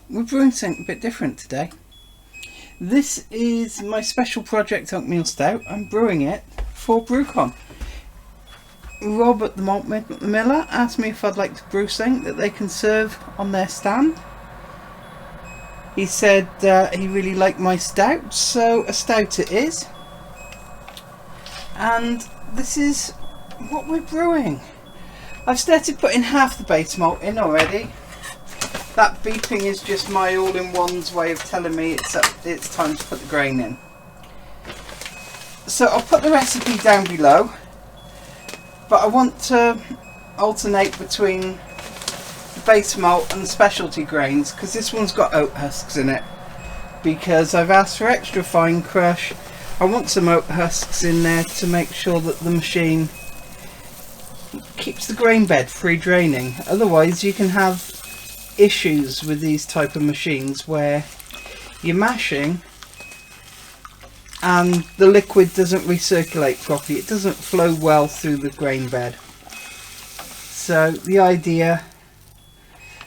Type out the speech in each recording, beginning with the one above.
we're brewing something a bit different today. This is my special project oatmeal stout. I'm brewing it for Brew Con. Rob at the Malt Miller asked me if I'd like to brew something that they can serve on their stand. He said he really liked my stout, so a stout it is. And this is what we're brewing. I've started putting half the base malt in already. That beeping is just my all-in-one's way of telling me it's time to put the grain in. So I'll put the recipe down below, but I want to alternate between the base malt and the specialty grains, because this one's got oat husks in it. Because I've asked for extra fine crush, I want some oat husks in there to make sure that the machine keeps the grain bed free draining. Otherwise you can have issues with these type of machines where you're mashing and the liquid doesn't recirculate properly. It doesn't flow well through the grain bed. So the idea,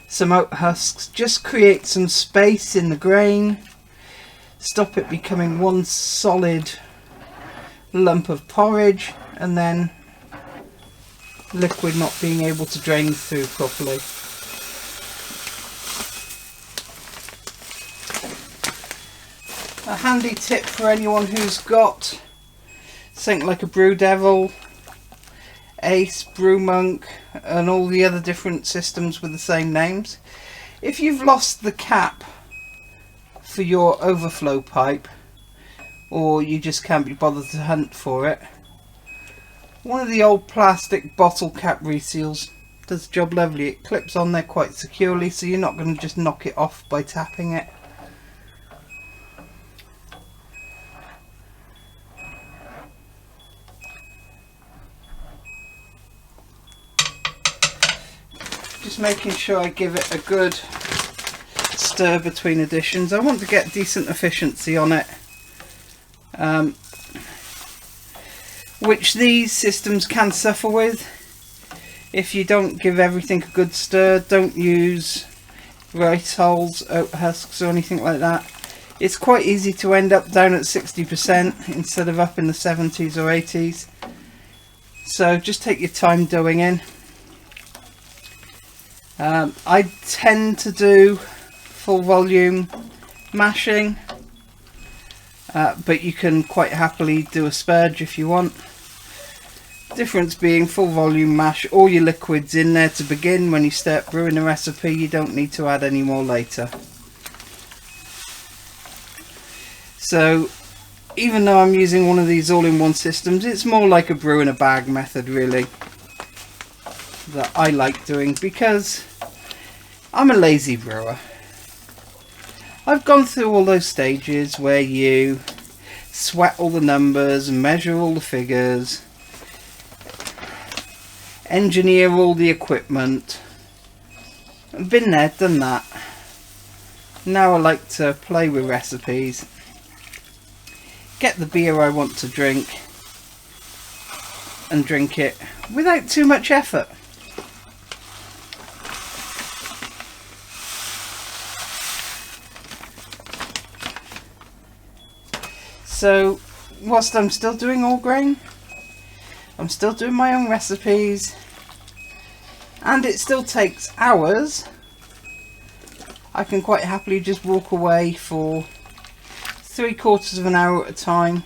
some oat husks, just create some space in the grain, stop it becoming one solid lump of porridge, and then liquid not being able to drain through properly. A handy tip for anyone who's got something like a Brew Devil, Ace, Brew Monk and all the other different systems with the same names. If you've lost the cap for your overflow pipe, or you just can't be bothered to hunt for it, one of the old plastic bottle cap reseals does the job lovely. It clips on there quite securely, so you're not going to just knock it off by tapping it. Just making sure I give it a good stir between additions. I want to get decent efficiency on it, which these systems can suffer with if you don't give everything a good stir. Don't use rice hulls, oat husks or anything like that. It's quite easy to end up down at 60% instead of up in the 70s or 80s. So just take your time doing in. I tend to do full volume mashing, but you can quite happily do a spurge if you want. Difference being, full volume mash all your liquids in there to begin. When you start brewing a recipe, you don't need to add any more later. So even though I'm using one of these all-in-one systems, it's more like a brew in a bag method really that I like doing, because I'm a lazy brewer. I've gone through all those stages where you sweat all the numbers and measure all the figures, engineer all the equipment. I've been there, done that. Now I like to play with recipes, get the beer I want to drink and drink it without too much effort. So whilst I'm still doing all grain, I'm still doing my own recipes, and it still takes hours, I can quite happily just walk away for 3/4 of an hour at a time,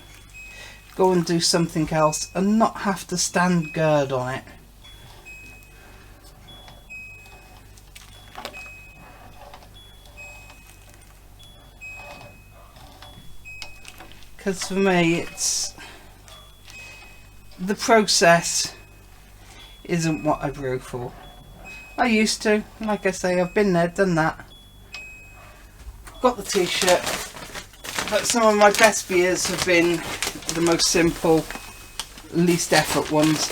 go and do something else and not have to stand guard on it. Because for me, it's the process isn't what I brew for. I used to, like I say, I've been there, done that. Got the t-shirt, but some of my best beers have been the most simple, least effort ones.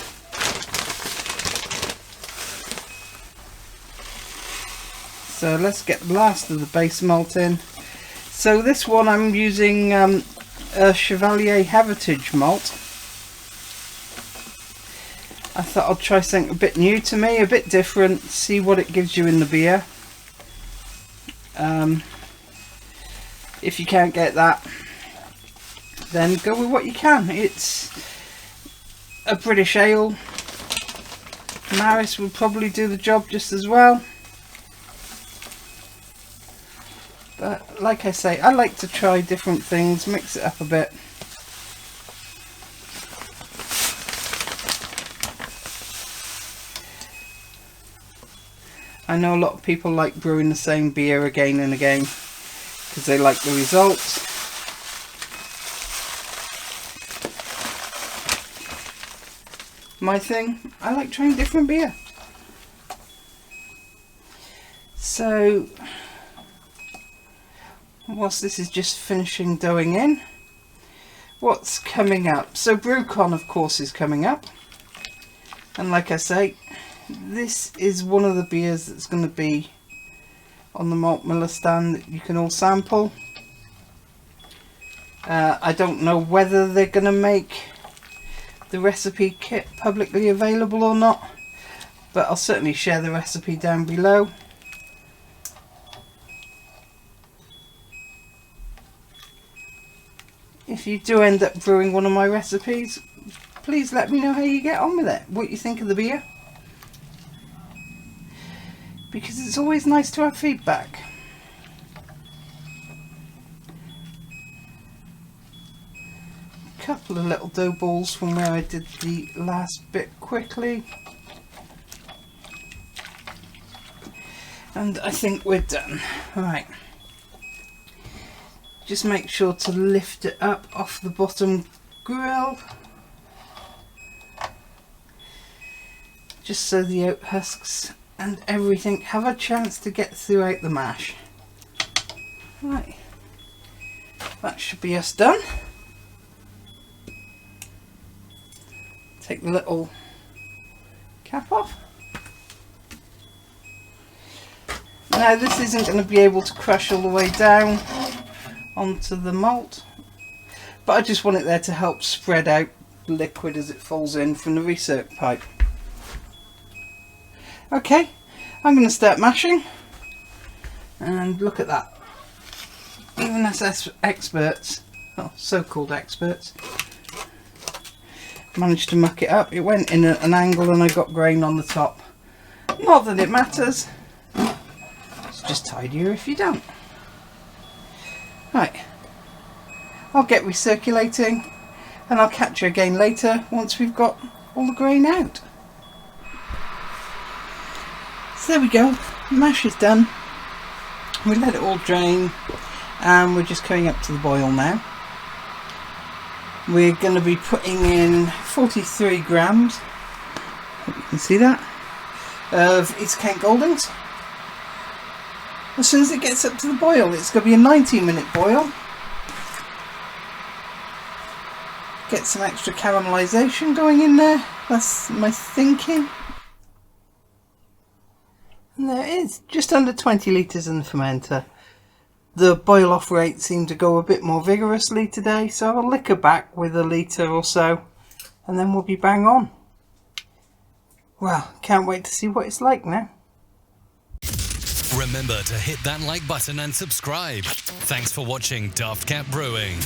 So let's get the last of the base malt in. So this one I'm using a Chevalier Heritage malt. I thought I'd try something a bit new to me, a bit different, see what it gives you in the beer. If you can't get that, then go with what you can. It's a British ale. Maris would probably do the job just as well. But like I say, I like to try different things, mix it up a bit. I know a lot of people like brewing the same beer again and again because they like the results. My thing, I like trying different beer. So, whilst this is just finishing doughing in, what's coming up? So Brew Con, of course, is coming up. And like I say, this is one of the beers that's going to be on the Malt Miller stand that you can all sample. I don't know whether they're going to make the recipe kit publicly available or not, but I'll certainly share the recipe down below. If you do end up brewing one of my recipes, please let me know how you get on with it, what you think of the beer, because it's always nice to have feedback. Couple of little dough balls from where I did the last bit quickly, and I think we're done. Right, just make sure to lift it up off the bottom grill, just so the oat husks and everything have a chance to get throughout the mash. Right, that should be us done. Take the little cap off. Now this isn't going to be able to crush all the way down onto the malt, but I just want it there to help spread out liquid as it falls in from the recirc pipe. Okay, I'm going to start mashing, and look at that. Even as experts, oh, so-called experts, managed to muck it up. It went in at an angle and I got grain on the top. Not that it matters, it's just tidier if you don't. Right, I'll get recirculating and I'll catch you again later once we've got all the grain out. So there we go, mash is done. We let it all drain and we're just coming up to the boil now. We're going to be putting in 43 grams, hope you can see that, of East Kent Goldings. As soon as it gets up to the boil, it's going to be a 19-minute boil. Get some extra caramelisation going in there, that's my thinking. And there it is, just under 20 litres in the fermenter. The boil off rate seemed to go a bit more vigorously today, so I'll lick her back with a litre or so and then we'll be bang on. Well, can't wait to see what it's like now. Remember to hit that like button and subscribe. Thanks for watching Daft Cat Brewing.